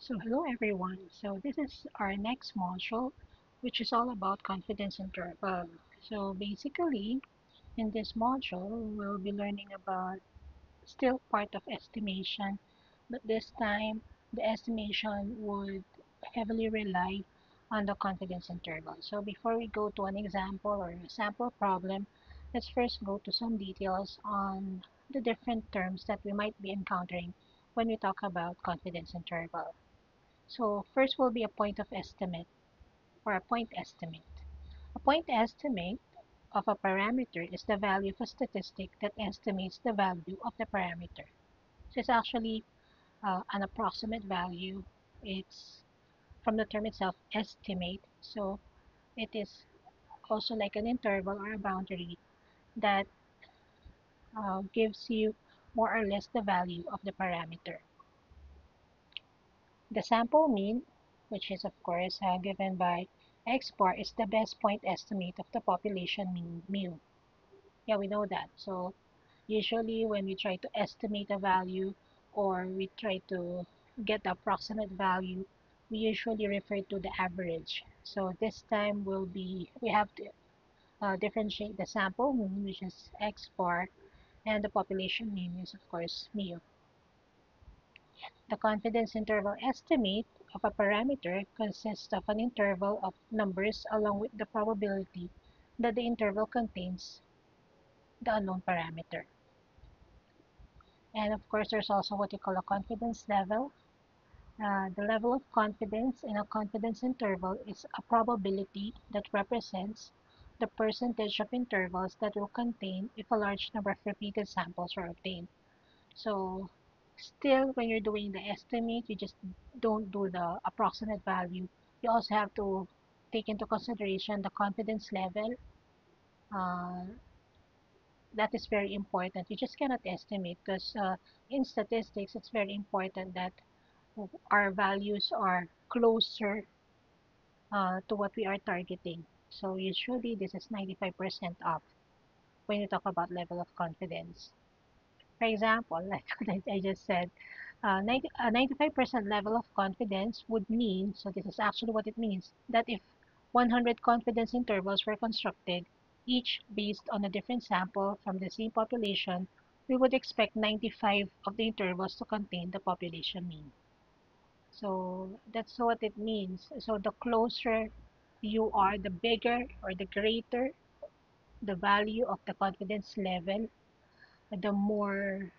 So hello everyone. So this is our next module, which is all about confidence interval. So basically, in this module, we'll be learning about still part of estimation, but this time the estimation would heavily rely on the confidence interval. So before we go to an example or a sample problem, let's first go to some details on the different terms that we might be encountering when we talk about confidence interval. So first will be a point of estimate or a point estimate. A point estimate of a parameter is the value of a statistic that estimates the value of the parameter. So it's actually an approximate value. It's from the term itself, estimate. So it is also like an interval or a boundary that gives you more or less the value of the parameter. The sample mean, which is of course given by x bar, is the best point estimate of the population mean mu. Yeah, we know that. So usually when we try to estimate a value or we try to get the approximate value, we usually refer to the average. So this time we have to differentiate the sample mean, which is x bar, and the population mean is of course mu. The confidence interval estimate of a parameter consists of an interval of numbers along with the probability that the interval contains the unknown parameter. And of course, there's also what you call a confidence level. The level of confidence in a confidence interval is a probability that represents the percentage of intervals that will contain if a large number of repeated samples are obtained. So still, when you're doing the estimate, you just don't do the approximate value. You also have to take into consideration the confidence level. Uh, that is very important. You just cannot estimate because in statistics, it's very important that our values are closer to what we are targeting. So usually this is 95% off when you talk about level of confidence. For example, like what I just said, a 95% level of confidence would mean, so this is actually what it means, that if 100 confidence intervals were constructed, each based on a different sample from the same population, we would expect 95 of the intervals to contain the population mean. So that's what it means. So the closer you are, the bigger or the greater the value of the confidence level, the more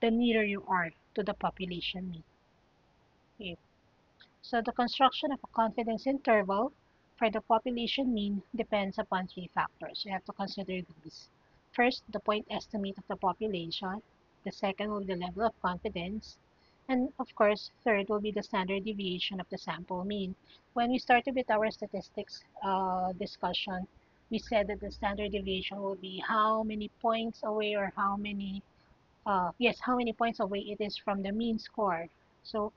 the nearer you are to the population mean. Okay. So the construction of a confidence interval for the population mean depends upon three factors. You have to consider these. First, the point estimate of the population. The second will be the level of confidence. And of course, third will be the standard deviation of the sample mean. When we started with our statistics discussion, we said that the standard deviation will be how many points away or how many points away it is from the mean score. So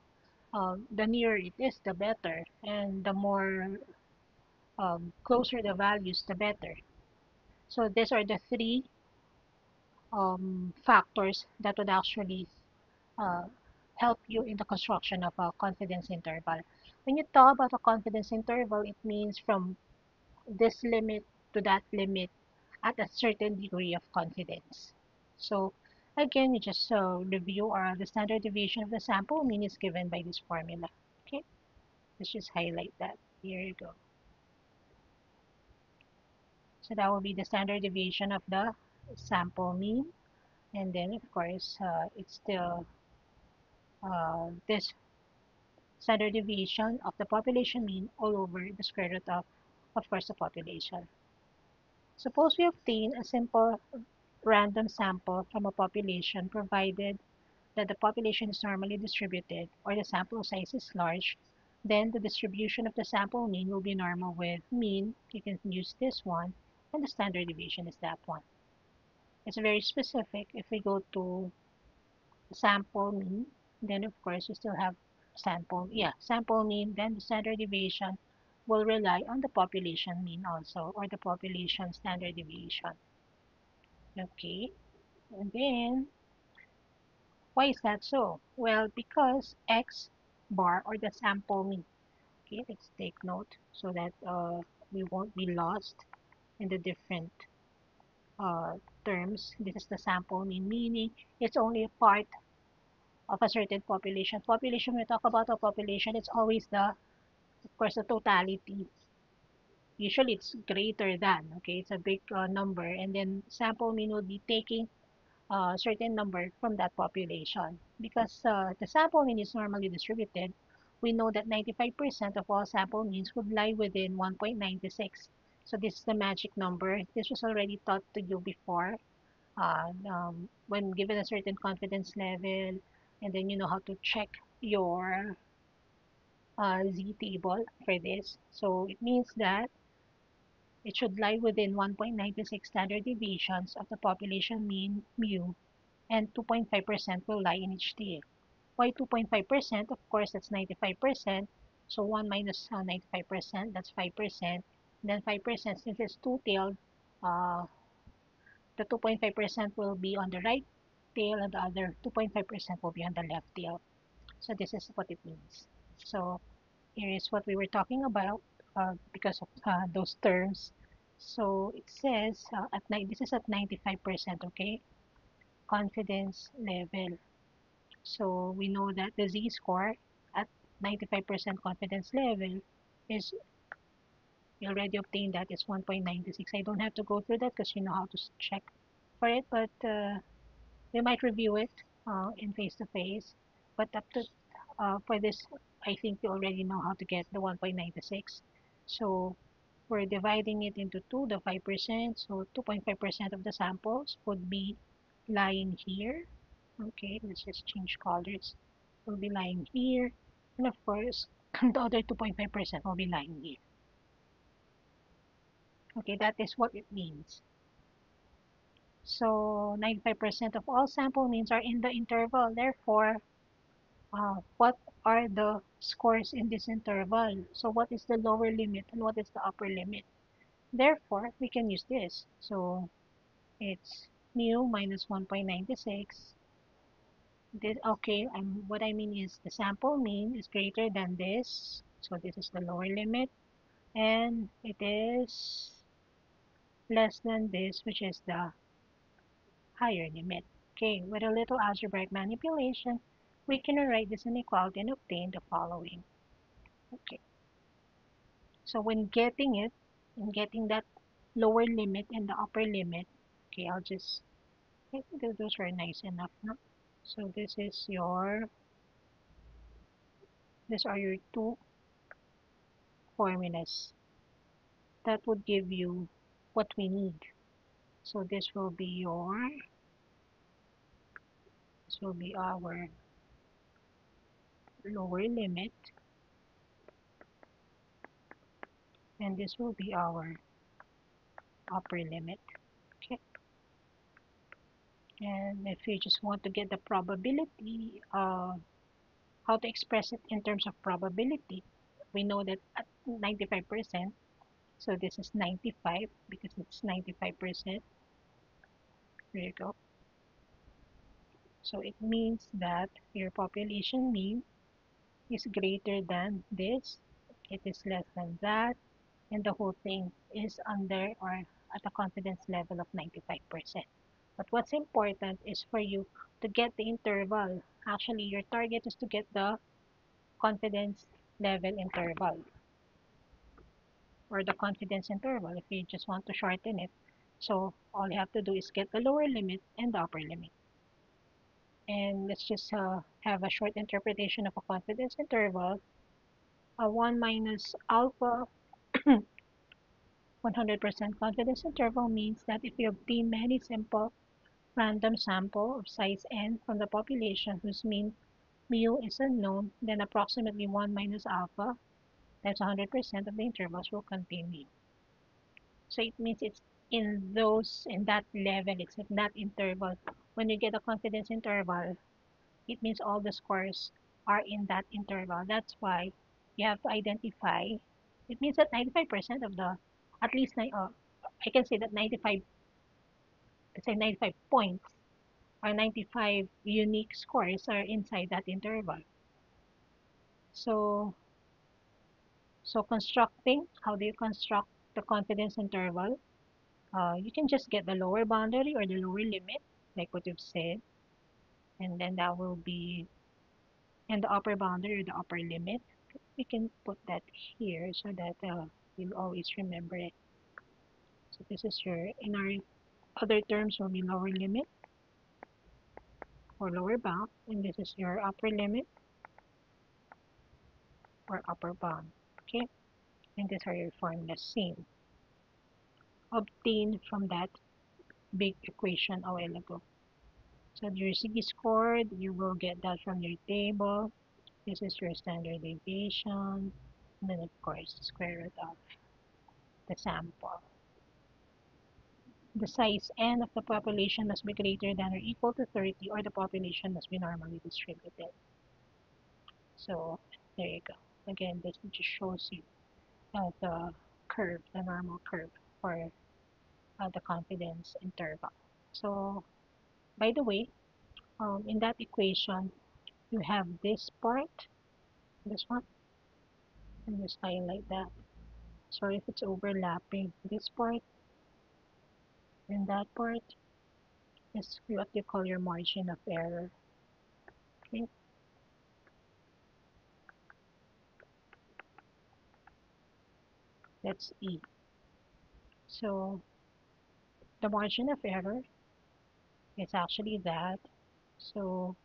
the nearer it is, the better, and the more closer the values, the better. So these are the three factors that would actually uh, help you in the construction of a confidence interval. When you talk about a confidence interval, it means from this limit to that limit at a certain degree of confidence. So again, you just review the standard deviation of the sample mean is given by this formula. Okay, let's just highlight that. Here you go. So that will be the standard deviation of the sample mean. And then, of course, it's still this standard deviation of the population mean all over the square root of course, the population. Suppose we obtain a simple random sample from a population provided that the population is normally distributed or the sample size is large, then the distribution of the sample mean will be normal with mean. You can use this one, and the standard deviation is that one. It's very specific. If we go to sample mean, then of course we still have sample mean, then the standard deviation will rely on the population mean also, or the population standard deviation. Okay, and then why is that so? Well, because x bar or the sample mean. Okay, let's take note so that we won't be lost in the different uh, terms. This is the sample mean, meaning it's only a part of a certain population. Population, when we talk about a population, it's always of course, the totality. Usually it's greater than, okay, it's a big number, and then sample mean would be taking a certain number from that population. Because the sample mean is normally distributed, we know that 95% of all sample means would lie within 1.96. So this is the magic number. This was already taught to you before. When given a certain confidence level, and then you know how to check your z table for this. So it means that it should lie within 1.96 standard deviations of the population mean mu, and 2.5% will lie in each tail. Why 2.5%? Of course, that's 95%. So 1 minus 95%, that's 5%. Then 5%, since it's two-tailed, uh, the 2.5% will be on the right tail and the other 2.5% will be on the left tail. So this is what it means. So here is what we were talking about because of those terms. So it says at night, this is at 95%, okay? Confidence level. So we know that the z-score at 95% confidence level is, we already obtained that, it's 1.96. I don't have to go through that because you know how to check for it, but we might review it in face-to-face. But up to for this, I think you already know how to get the 1.96. So we're dividing it into two, the 5%. So 2.5% of the samples would be lying here. Okay, let's just change colors. Will be lying here. And of course, the other 2.5% will be lying here. Okay, that is what it means. So 95% of all sample means are in the interval. Therefore, what are the scores in this interval? So what is the lower limit and what is the upper limit? Therefore, we can use this. So it's mu minus 1.96. This, okay, what I mean is the sample mean is greater than this. So this is the lower limit. And it is less than this, which is the higher limit. Okay, with a little algebraic manipulation, we can write this inequality and obtain the following. Okay, so when getting it, and getting that lower limit and the upper limit, okay, I think those are nice enough, no? So these are your two formulas that would give you what we need. So this will be our lower limit, and this will be our upper limit. Okay, and if you just want to get the probability, how to express it in terms of probability, we know that at 95%, so this is 95 because it's 95%. There you go. So it means that your population mean is greater than this, it is less than that, and the whole thing is under or at a confidence level of 95%. But what's important is for you to get the interval. Actually, your target is to get the confidence level interval or the confidence interval if you just want to shorten it. So all you have to do is get the lower limit and the upper limit. And let's just have a short interpretation of a confidence interval. A 1 minus alpha 100% confidence interval means that if you obtain many simple random sample of size n from the population whose mean mu is unknown, then approximately 1 minus alpha times 100% of the intervals will contain mu. So it means it's in that level, it's in that interval. When you get a confidence interval, it means all the scores are in that interval. That's why you have to identify. It means that 95% of the, at least, I can say that 95, let's say 95 points or 95 unique scores are inside that interval. So, constructing, how do you construct the confidence interval? You can just get the lower boundary or the lower limit, like what you've said, and then that will be, and the upper boundary or the upper limit. We can put that here so that you'll always remember it. So this is your, in our other terms will be lower limit or lower bound, and this is your upper limit or upper bound. Okay, and these are your formulas same obtained from that big equation a while ago. So your C scored, you will get that from your table. This is your standard deviation, and then of course square root of the sample. The size n of the population must be greater than or equal to 30, or the population must be normally distributed. So there you go. Again, this just shows you the curve, the normal curve for the confidence interval. So by the way, in that equation, you have this part, this one, and just highlight that. So if it's overlapping, this part and that part is what you call your margin of error. Okay, that's E. So the margin of error is actually that. So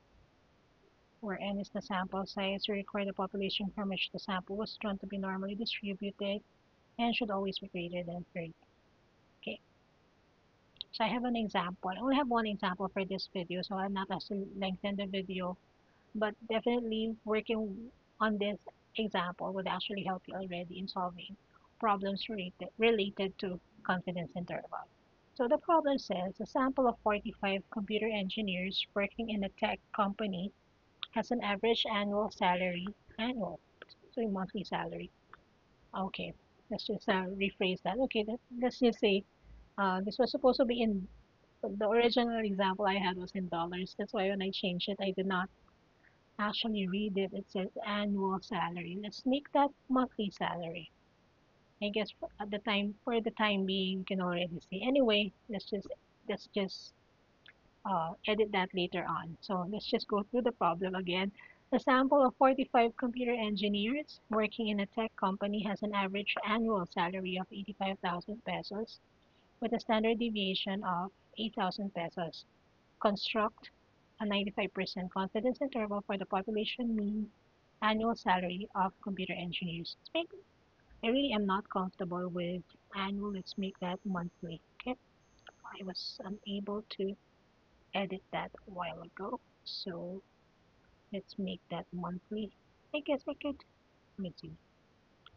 where n is the sample size, you require the population from which the sample was drawn to be normally distributed and should always be greater than 30. Okay, so I have an example. I only have one example for this video, so I'm not actually lengthen the video, but definitely working on this example would actually help you already in solving problems related to confidence interval. So the problem says a sample of 45 computer engineers working in a tech company has an average annual salary, annual, so monthly salary. Okay, let's just rephrase that. Okay, let's just say this was supposed to be in, the original example I had was in dollars. That's why when I changed it, I did not actually read it. It says annual salary. Let's make that monthly salary. I guess for the time being, you can already see. Anyway, let's just edit that later on. So let's just go through the problem again. A sample of 45 computer engineers working in a tech company has an average annual salary of 85,000 pesos with a standard deviation of 8,000 pesos. Construct a 95% confidence interval for the population mean annual salary of computer engineers. I really am not comfortable with annual. Let's make that monthly. Okay. I was unable to edit that a while ago. So let's make that monthly. I guess I could, let me see.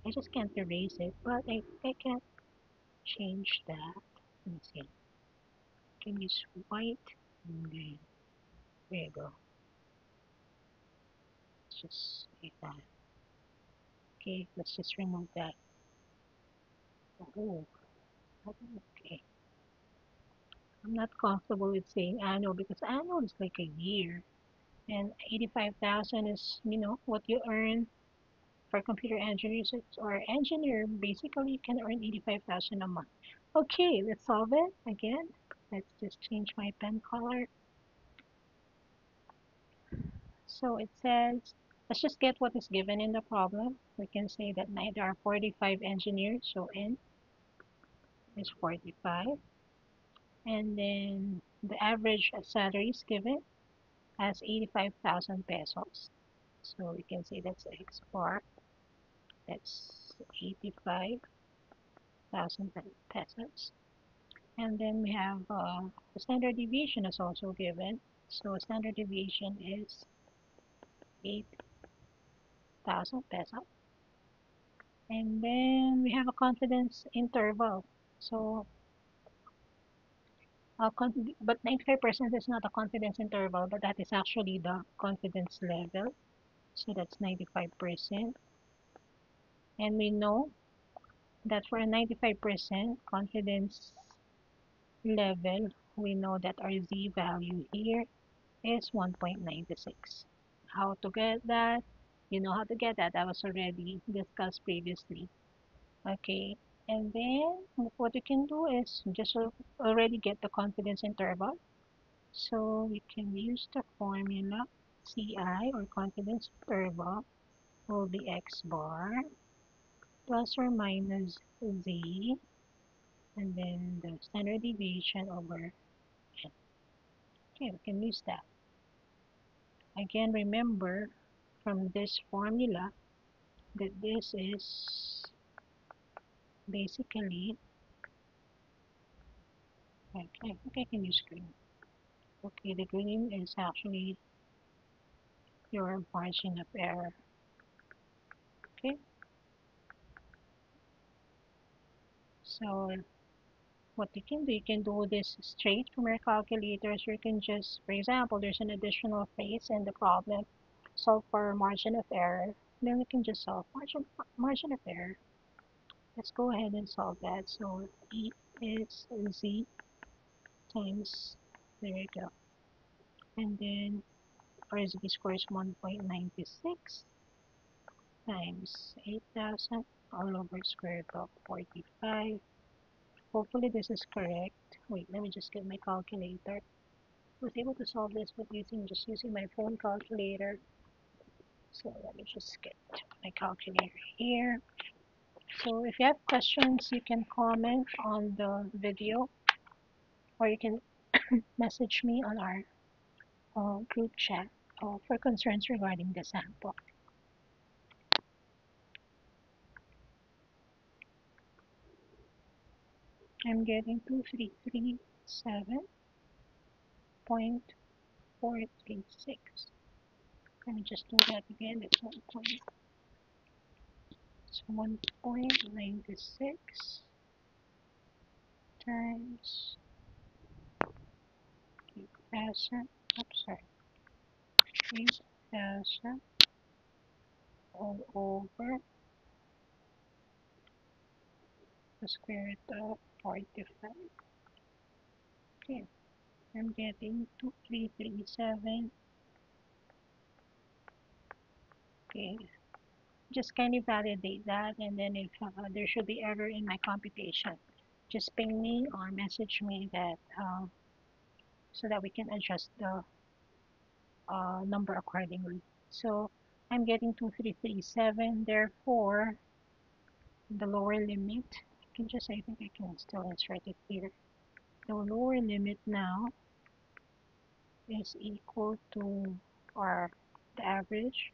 I just can't erase it, but I can change that. Let me see. I can use white and green. There you go. Let's just make that. Okay, let's just remove that. Oh, okay. I'm not comfortable with saying annual because annual is like a year. And 85,000 is, what you earn for computer engineers or engineer. Basically, you can earn 85,000 a month. Okay, let's solve it again. Let's just change my pen color. So it says, let's just get what is given in the problem. We can say that there are 45 engineers, so N is 45. And then the average salary is given as 85,000 pesos. So we can say that's X bar. That's 85,000 pesos. And then we have the standard deviation is also given. So standard deviation is 8,000 pesos. And then we have a confidence interval. So, but 95% is not a confidence interval, but that is actually the confidence level. So that's 95%. And we know that for a 95% confidence level, we know that our z value here is 1.96. How to get that? You know how to get that. That was already discussed previously. Okay. And then what you can do is just already get the confidence interval. So we can use the formula CI, or confidence interval, will be x bar plus or minus z, and then the standard deviation over n. Okay, we can use that. Again, remember from this formula that this is basically, okay, I think I can use green. Okay, the green is actually your margin of error. Okay, so what you can do this straight from your calculators. You can just, for example, there's an additional phrase in the problem, solve for margin of error. Then we can just solve margin of error. Let's go ahead and solve that. So E is Z times, there you go. And then our Z score is 1.96 times 8,000 all over square root of 45. Hopefully this is correct. Wait, let me just get my calculator. I was able to solve this with just using my phone calculator. So let me just get my calculator here. So if you have questions, you can comment on the video, or you can message me on our group chat for concerns regarding the sample. I'm getting 2337.436. Let me just do that again. It's 1.96 times 8,000. Oops, sorry. 8,000 all over the square root of 45. Okay, I'm getting 2337. Okay, just kindly validate that, and then if there should be error in my computation, just ping me or message me that so that we can adjust the number accordingly. So I'm getting 2337, therefore the lower limit, I think I can still insert it here. The lower limit now is equal to, or the average,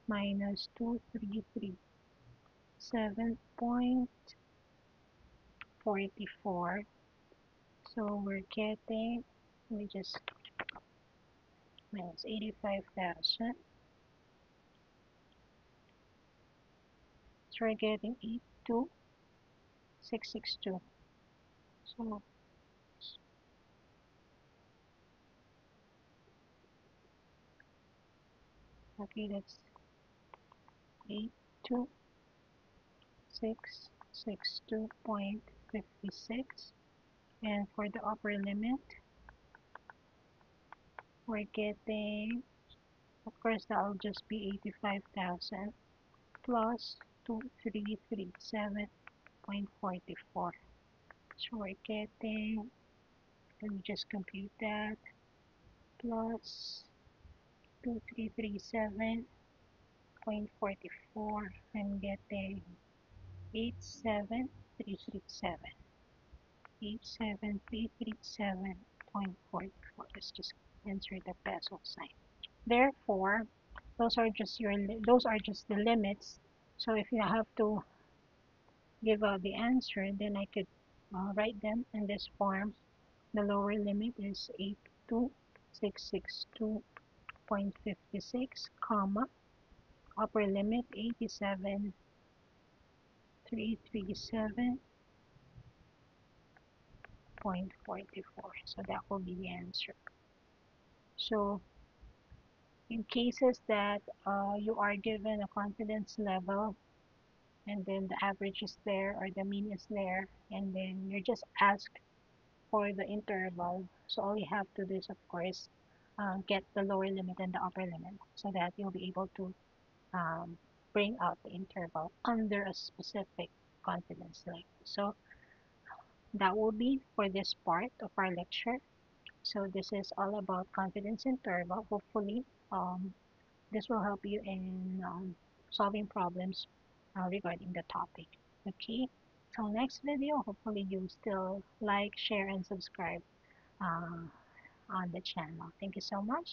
minus 2337.44. So we're getting, let me just minus 85,000. So we're getting 82662. So okay, that's 82662.56. And for the upper limit, we're getting, of course, that will just be 85,000 plus 2337.44. So we're getting, let me just compute that, plus 2337.44. I'm getting 87337. 87337.44. Let's just insert the peso sign. Therefore, those are just the limits. So if you have to give out the answer, then I could write them in this form. The lower limit is 82662.56, comma, upper limit 87337.44. So that will be the answer. So in cases that you are given a confidence level, and then the average is there or the mean is there, and then you're just asked for the interval, so all you have to do is, of course, get the lower limit and the upper limit so that you'll be able to um, bring out the interval under a specific confidence level. So that will be for this part of our lecture. So this is all about confidence interval. Hopefully, this will help you in solving problems regarding the topic. Okay, till next video, hopefully you still like, share, and subscribe uh, on the channel. Thank you so much.